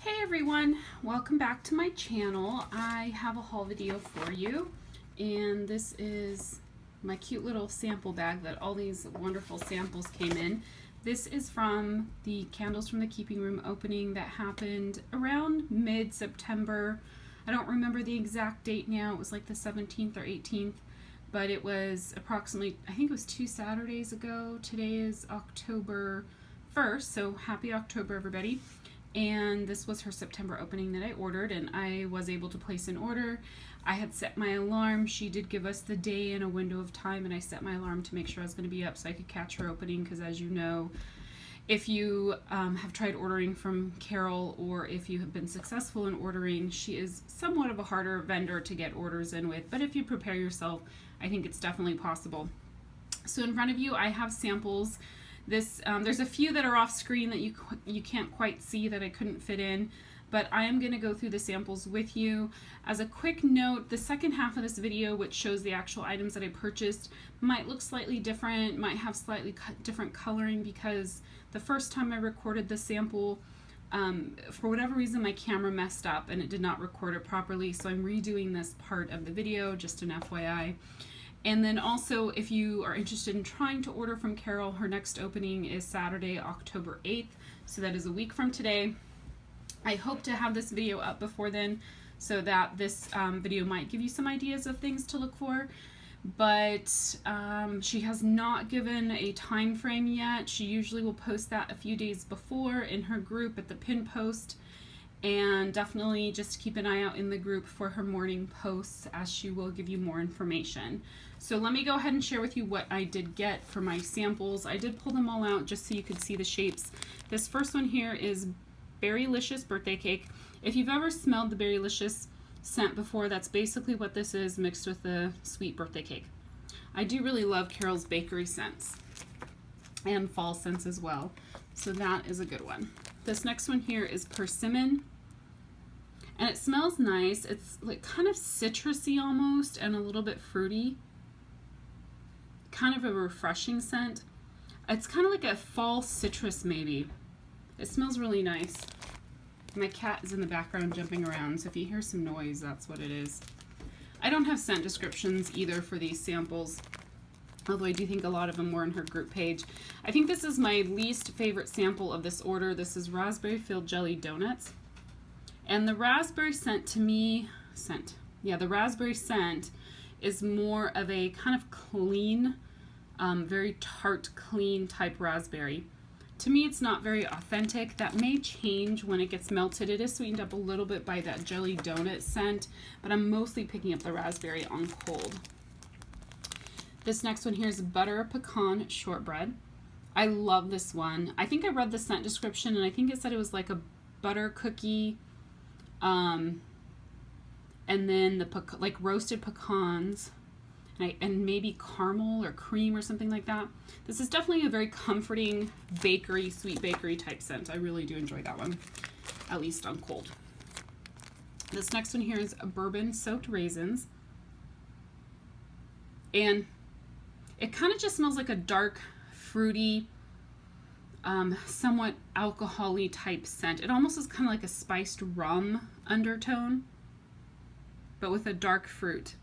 Hey everyone, welcome back to my channel. I have a haul video for you, and this is my cute little sample bag that all these wonderful samples came in. This is from the Candles from the Keeping Room opening that happened around mid-September. I don't remember the exact date now. It was like the 17th or 18th, but it was approximately, I think it was 2 Saturdays ago. Today is October 1st, so happy October everybody. And this was her September opening that I ordered, and I was able to place an order. I had set my alarm. She did give us the day and a window of time, and I set my alarm to make sure I was going to be up so I could catch her opening, because as you know, if you have tried ordering from Carol, or if you have been successful in ordering, she is somewhat of a harder vendor to get orders in with, but if you prepare yourself, I think it's definitely possible. So in front of you I have samples. There's a few that are off screen that you can't quite see that I couldn't fit in, but I am going to go through the samples with you. As a quick note, the second half of this video, which shows the actual items that I purchased, might look slightly different, might have slightly different coloring, because the first time I recorded the sample, for whatever reason my camera messed up and it did not record it properly, so I'm redoing this part of the video, just an FYI. And then also, if you are interested in trying to order from Carol, her next opening is Saturday, October 8th. So that is a week from today. I hope to have this video up before then, so that this video might give you some ideas of things to look for. But she has not given a time frame yet. She usually will post that a few days before in her group at the pin post. And definitely just keep an eye out in the group for her morning posts, as she will give you more information. So let me go ahead and share with you what I did get for my samples. I did pull them all out just so you could see the shapes. This first one here is Berrylicious birthday cake. If you've ever smelled the Berrylicious scent before, that's basically what this is, mixed with the sweet birthday cake. I do really love Carol's bakery scents and fall scents as well, so that is a good one. This next one here is Persimmon, and it smells nice. It's like kind of citrusy almost, and a little bit fruity. Kind of a refreshing scent. It's kind of like a fall citrus maybe. It smells really nice. My cat is in the background jumping around, so if you hear some noise, that's what it is. I don't have scent descriptions either for these samples, although I do think a lot of them were in her group page. I think this is my least favorite sample of this order. This is Raspberry Filled Jelly Donuts. And the raspberry scent to me, the raspberry scent is more of a kind of clean, very tart, clean type raspberry. To me, it's not very authentic. That may change when it gets melted. It is sweetened up a little bit by that jelly donut scent, but I'm mostly picking up the raspberry on cold. This next one here is Butter Pecan Shortbread. I love this one. I think I read the scent description, and I think it said it was like a butter cookie, and then like roasted pecans, and maybe caramel or cream or something like that. This is definitely a very comforting bakery, sweet bakery type scent. I really do enjoy that one, at least on cold. This next one here is Bourbon Soaked Raisins, and it kind of just smells like a dark, fruity, somewhat alcohol-y type scent. It almost is kind of like a spiced rum undertone, but with a dark fruit.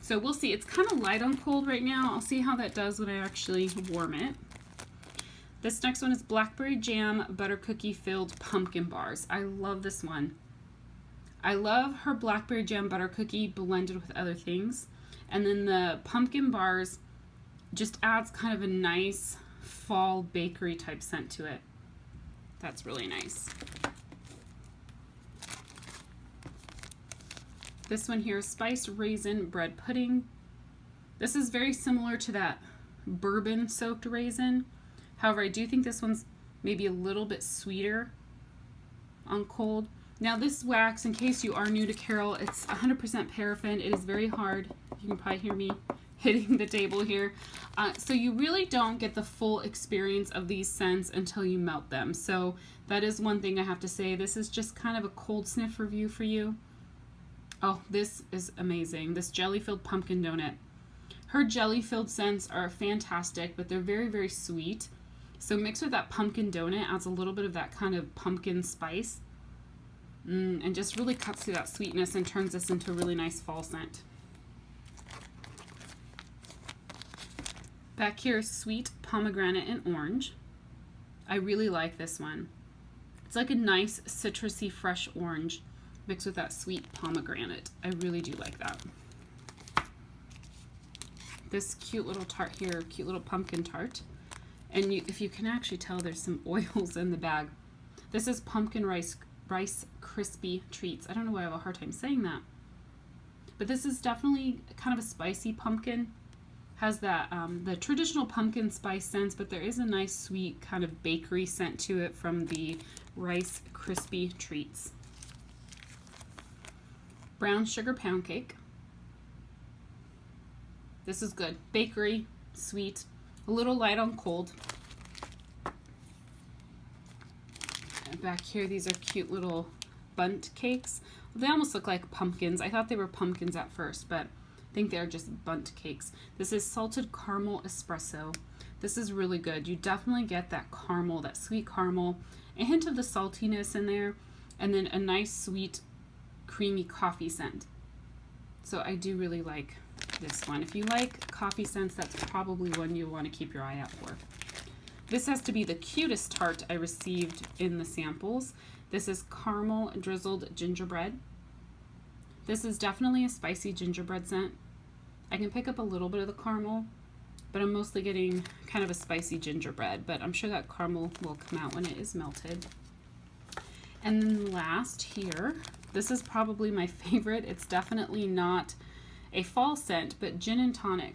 So we'll see. It's kind of light on cold right now. I'll see how that does when I actually warm it. This next one is Blackberry Jam Butter Cookie Filled Pumpkin Bars. I love this one. I love her Blackberry Jam Butter Cookie blended with other things. And then the pumpkin bars just adds kind of a nice fall bakery type scent to it. That's really nice. This one here is Spiced Raisin Bread Pudding. This is very similar to that bourbon soaked raisin. However, I do think this one's maybe a little bit sweeter on cold. Now this wax, in case you are new to Carol, it's 100% paraffin. It is very hard. You can probably hear me hitting the table here. So you really don't get the full experience of these scents until you melt them. So that is one thing I have to say. This is just kind of a cold sniff review for you. Oh, this is amazing. This jelly-filled pumpkin donut. Her jelly-filled scents are fantastic, but they're very, very sweet. So mixed with that pumpkin donut adds a little bit of that kind of pumpkin spice. and just really cuts through that sweetness and turns this into a really nice fall scent. Back here is sweet pomegranate and orange. I really like this one. It's like a nice citrusy fresh orange mixed with that sweet pomegranate. I really do like that. This cute little tart here, cute little pumpkin tart. And if you can actually tell, there's some oils in the bag. This is pumpkin rice crispy treats. I don't know why I have a hard time saying that. But this is definitely kind of a spicy pumpkin. Has that the traditional pumpkin spice scents, but there is a nice sweet kind of bakery scent to it from the Rice Crispy Treats. Brown sugar pound cake. This is good. Bakery, sweet, a little light on cold. And back here, these are cute little bundt cakes. They almost look like pumpkins. I thought they were pumpkins at first, but I think they're just bundt cakes. This is salted caramel espresso. This is really good. You definitely get that caramel, that sweet caramel, a hint of the saltiness in there, and then a nice sweet creamy coffee scent. So I do really like this one. If you like coffee scents, that's probably one you want to keep your eye out for. This has to be the cutest tart I received in the samples. This is caramel drizzled gingerbread. This is definitely a spicy gingerbread scent. I can pick up a little bit of the caramel, but I'm mostly getting kind of a spicy gingerbread, but I'm sure that caramel will come out when it is melted. And then last here, this is probably my favorite. It's definitely not a fall scent, but gin and tonic.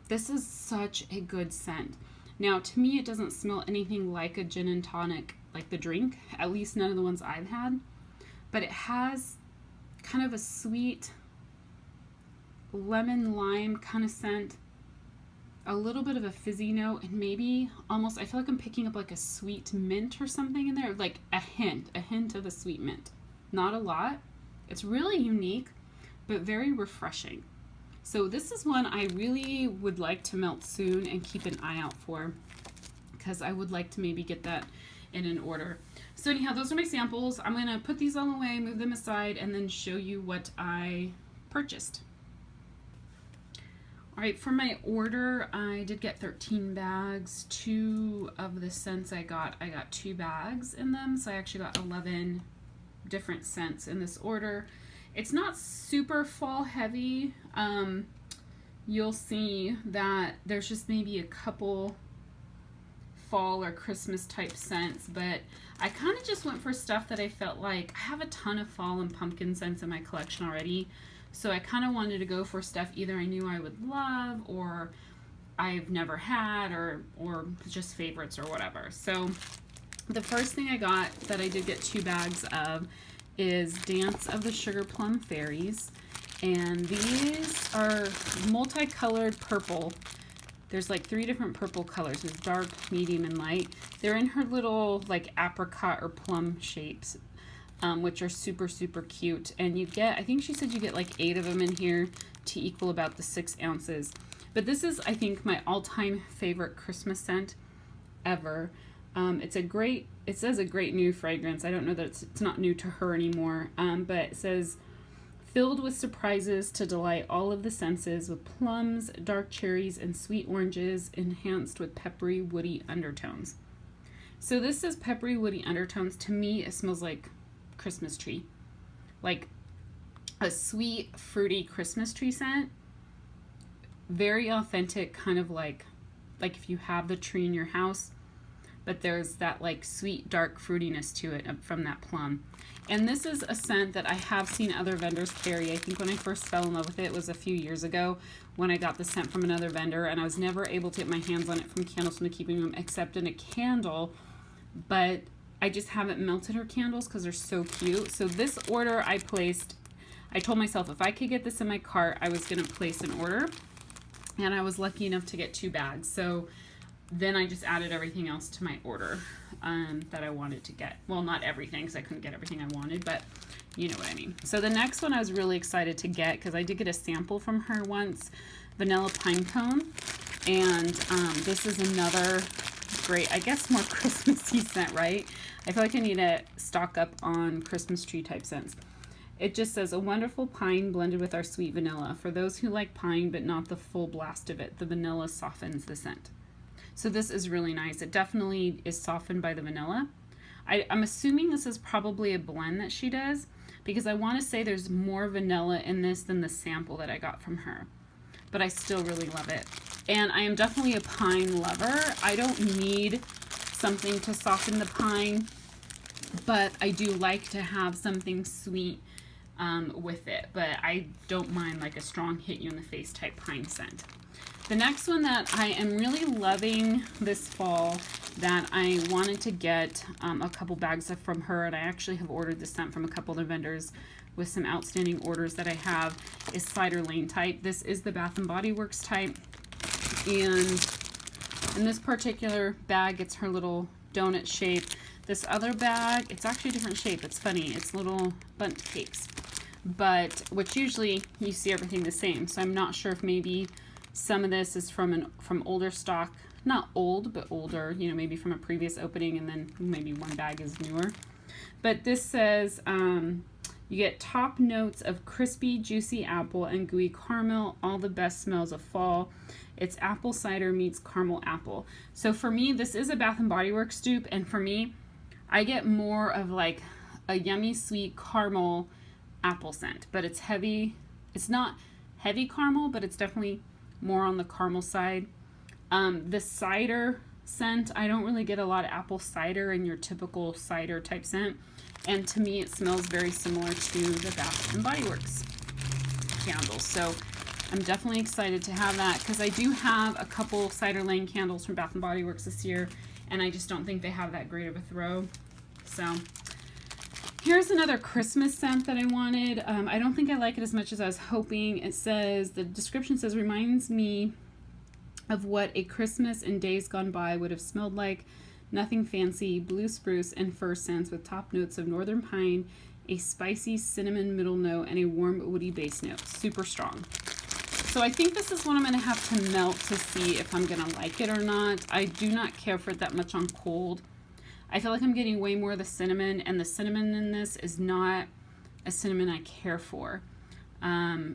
This is such a good scent. Now, to me, it doesn't smell anything like a gin and tonic, like the drink, at least none of the ones I've had, but it has kind of a sweet lemon lime kind of scent, a little bit of a fizzy note, and maybe almost, I feel like I'm picking up like a sweet mint or something in there, like a hint of a sweet mint. Not a lot. It's really unique, but very refreshing. So this is one I really would like to melt soon and keep an eye out for, because I would like to maybe get that in an order. So anyhow, those are my samples. I'm going to put these all away, move them aside, and then show you what I purchased. All right, for my order, I did get 13 bags. 2 of the scents I got 2 bags in them, so I actually got 11 different scents in this order. It's not super fall heavy. You'll see that there's just maybe a couple fall or Christmas type scents, but I kind of just went for stuff that I felt like I have a ton of fall and pumpkin scents in my collection already. So I kind of wanted to go for stuff either I knew I would love or I've never had or just favorites or whatever. So the first thing I got that I did get 2 bags of is Dance of the Sugar Plum Fairies. And these are multicolored purple. There's like 3 different purple colors. There's dark, medium, and light. They're in her little like apricot or plum shapes. Which are super, super cute. And you get, I think she said you get like 8 of them in here to equal about the 6 ounces. But this is, I think, my all-time favorite Christmas scent ever. It says a great new fragrance. I don't know that it's not new to her anymore. But it says, filled with surprises to delight all of the senses with plums, dark cherries, and sweet oranges, enhanced with peppery, woody undertones. So this says peppery, woody undertones. To me, it smells like Christmas tree, like a sweet fruity Christmas tree scent. Very authentic, kind of like if you have the tree in your house, but there's that like sweet dark fruitiness to it from that plum. And this is a scent that I have seen other vendors carry. I think when I first fell in love with it was a few years ago when I got the scent from another vendor, and I was never able to get my hands on it from Candles from the Keeping Room except in a candle, but I just haven't melted her candles because they're so cute. So this order I placed, I told myself if I could get this in my cart, I was going to place an order. And I was lucky enough to get 2 bags. So then I just added everything else to my order that I wanted to get. Well, not everything because I couldn't get everything I wanted, but you know what I mean. So the next one I was really excited to get because I did get a sample from her once, Vanilla Pine Cone. And this is another great, I guess more Christmassy scent, right? I feel like I need to stock up on Christmas tree type scents. It just says, a wonderful pine blended with our sweet vanilla. For those who like pine but not the full blast of it, the vanilla softens the scent. So this is really nice. It definitely is softened by the vanilla. I'm assuming this is probably a blend that she does, because I want to say there's more vanilla in this than the sample that I got from her. But I still really love it. And I am definitely a pine lover. I don't need something to soften the pine, but I do like to have something sweet with it. But I don't mind like a strong hit you in the face type pine scent. The next one that I am really loving this fall that I wanted to get a couple bags of from her, and I actually have ordered this scent from a couple other vendors with some outstanding orders that I have, is Cider Lane type. This is the Bath & Body Works type, and in this particular bag it's her little donut shape. This other bag, it's actually a different shape. It's funny, it's little bundt cakes, but which usually you see everything the same, so I'm not sure if maybe some of this is from older stock, not old but older, you know, maybe from a previous opening, and then maybe one bag is newer. But this says you get top notes of crispy, juicy apple and gooey caramel, all the best smells of fall. It's apple cider meets caramel apple. So for me, this is a Bath & Body Works dupe, and for me, I get more of like a yummy, sweet caramel apple scent, but it's heavy. It's not heavy caramel, but it's definitely more on the caramel side. The cider scent, I don't really get a lot of apple cider in your typical cider type scent, and to me it smells very similar to the Bath & Body Works candles. So I'm definitely excited to have that, because I do have a couple Cider Lane candles from Bath & Body Works this year, and I just don't think they have that great of a throw. So here's another Christmas scent that I wanted. I don't think I like it as much as I was hoping. It says, the description says, reminds me of what a Christmas in days gone by would have smelled like. Nothing fancy, blue spruce and fir scents with top notes of northern pine, a spicy cinnamon middle note, and a warm woody base note. Super strong. So I think this is one I'm going to have to melt to see if I'm going to like it or not. I do not care for it that much on cold. I feel like I'm getting way more of the cinnamon, and the cinnamon in this is not a cinnamon I care for.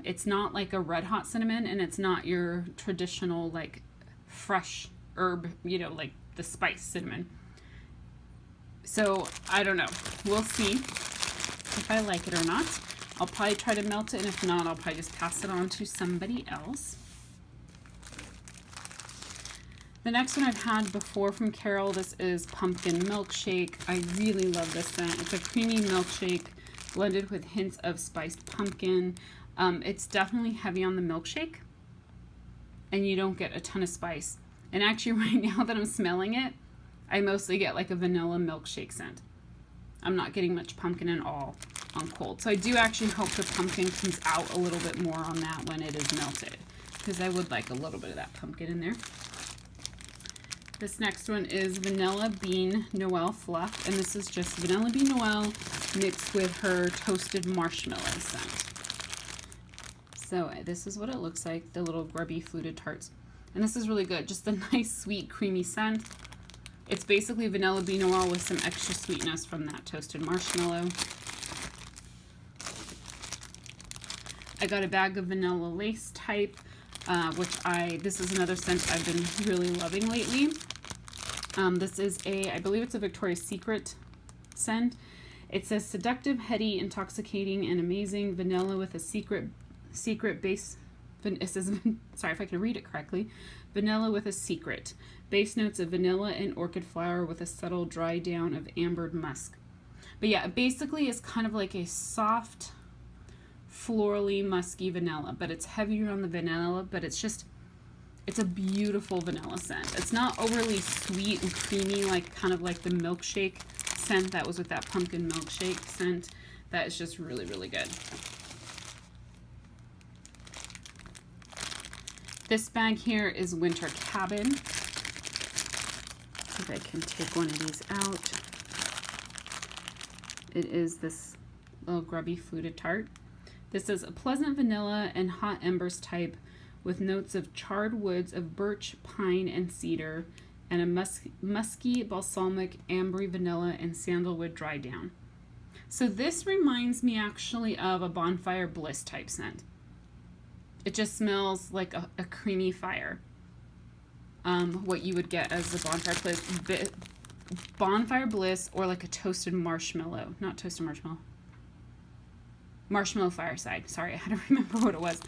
It's not like a red hot cinnamon, and it's not your traditional like fresh herb, you know, like the spice cinnamon. So I don't know. We'll see if I like it or not. I'll probably try to melt it, and if not, I'll probably just pass it on to somebody else. The next one I've had before from Carol. This is Pumpkin Milkshake. I really love this scent. It's a creamy milkshake blended with hints of spiced pumpkin. It's definitely heavy on the milkshake, and you don't get a ton of spice. And actually right now that I'm smelling it, I mostly get like a vanilla milkshake scent. I'm not getting much pumpkin at all on cold. So I do actually hope the pumpkin comes out a little bit more on that when it is melted, because I would like a little bit of that pumpkin in there. This next one is Vanilla Bean Noel Fluff, and this is just Vanilla Bean Noel mixed with her toasted marshmallow scent. So this is what it looks like, the little grubby fluted tarts. And this is really good, just a nice sweet creamy scent. It's basically Vanilla Bean Noel with some extra sweetness from that toasted marshmallow. I got a bag of Vanilla Lace type, this is another scent I've been really loving lately. This is I believe it's a Victoria's Secret scent. It says seductive, heady, intoxicating, and amazing vanilla with a secret base. It says, sorry if I can read it correctly. Vanilla with a secret. Base notes of vanilla and orchid flower with a subtle dry down of ambered musk. But yeah, basically it's kind of like a soft, florally musky vanilla, but it's heavier on the vanilla, but it's a beautiful vanilla scent. It's not overly sweet and creamy, like kind of like the milkshake scent that was with that pumpkin milkshake scent. That is just really, really good. This bag here is Winter Cabin. If I can take one of these out. It is this little grubby fluted tart. This is a pleasant vanilla and hot embers type with notes of charred woods of birch, pine, and cedar, and a musky, balsamic, ambery vanilla, and sandalwood dry down. So this reminds me actually of a Bonfire Bliss type scent. It just smells like a creamy fire. What you would get as a Bonfire Bliss, or like a toasted marshmallow. Not toasted marshmallow. Marshmallow Fireside. Sorry, I had to remember what it was.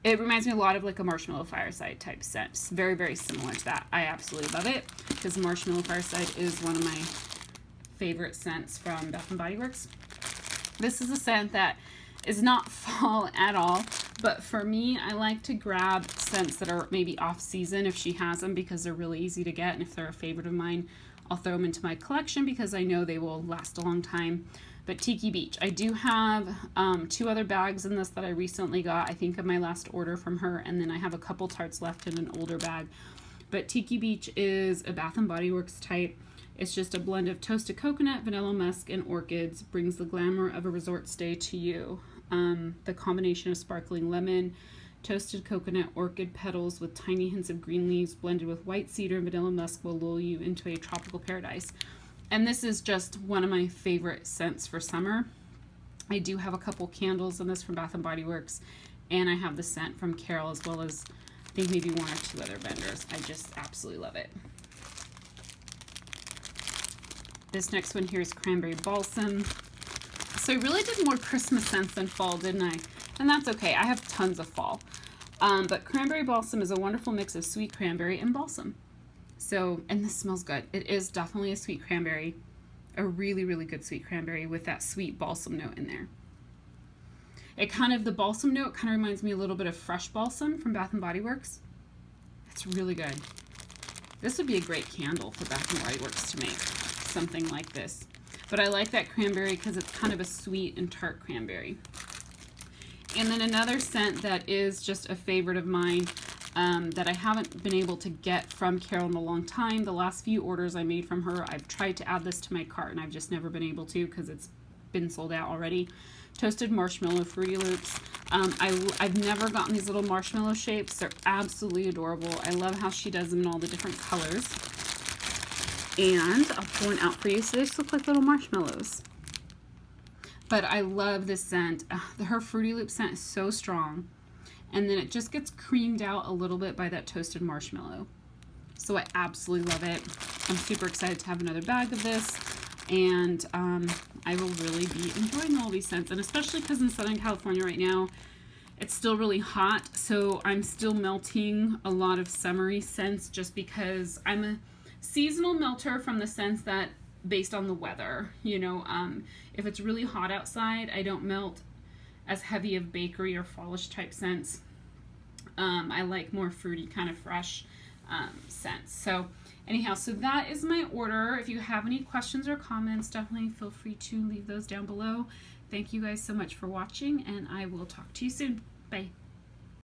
It reminds me a lot of like a Marshmallow Fireside type scent. It's very, very similar to that. I absolutely love it because Marshmallow Fireside is one of my favorite scents from Bath & Body Works. This is a scent that is not fall at all, but for me, I like to grab scents that are maybe off season if she has them, because they're really easy to get, and if they're a favorite of mine, I'll throw them into my collection because I know they will last a long time. But Tiki Beach, I do have 2 other bags in this that I recently got, I think of my last order from her, and then I have a couple tarts left in an older bag. But Tiki Beach is a Bath & Body Works type. It's just a blend of toasted coconut, vanilla musk, and orchids. Brings the glamour of a resort stay to you. The combination of sparkling lemon, toasted coconut, orchid petals with tiny hints of green leaves blended with white cedar and vanilla musk will lull you into a tropical paradise. And this is just one of my favorite scents for summer. I do have a couple candles in this from Bath & Body Works, and I have the scent from Carol, as well as I think maybe 1 or 2 other vendors. I just absolutely love it. This next one here is Cranberry Balsam. So I really did more Christmas scents than fall, didn't I? And that's okay. I have tons of fall. But Cranberry Balsam is a wonderful mix of sweet cranberry and balsam. So, and this smells good. It is definitely a sweet cranberry. A really, really good sweet cranberry with that sweet balsam note in there. The balsam note kind of reminds me a little bit of fresh balsam from Bath & Body Works. It's really good. This would be a great candle for Bath & Body Works to make. Something like this. But I like that cranberry because it's kind of a sweet and tart cranberry. And then another scent that is just a favorite of mine that I haven't been able to get from Carol in a long time. The last few orders I made from her, I've tried to add this to my cart and I've just never been able to because it's been sold out already. Toasted Marshmallow Fruity Loops. I've never gotten these little marshmallow shapes. They're absolutely adorable. I love how she does them in all the different colors. And I'll pour one out for you. So they just look like little marshmallows. But I love this scent. Her Fruity Loop scent is so strong. And then it just gets creamed out a little bit by that toasted marshmallow. So I absolutely love it. I'm super excited to have another bag of this. And I will really be enjoying all these scents. And especially because in Southern California right now, it's still really hot. So I'm still melting a lot of summery scents just because I'm a seasonal melter from the sense that based on the weather, you know, if it's really hot outside, I don't melt as heavy of bakery or fallish type scents. I like more fruity, kind of fresh scents. So anyhow, so that is my order. If you have any questions or comments, definitely feel free to leave those down below. Thank you guys so much for watching, and I will talk to you soon. Bye.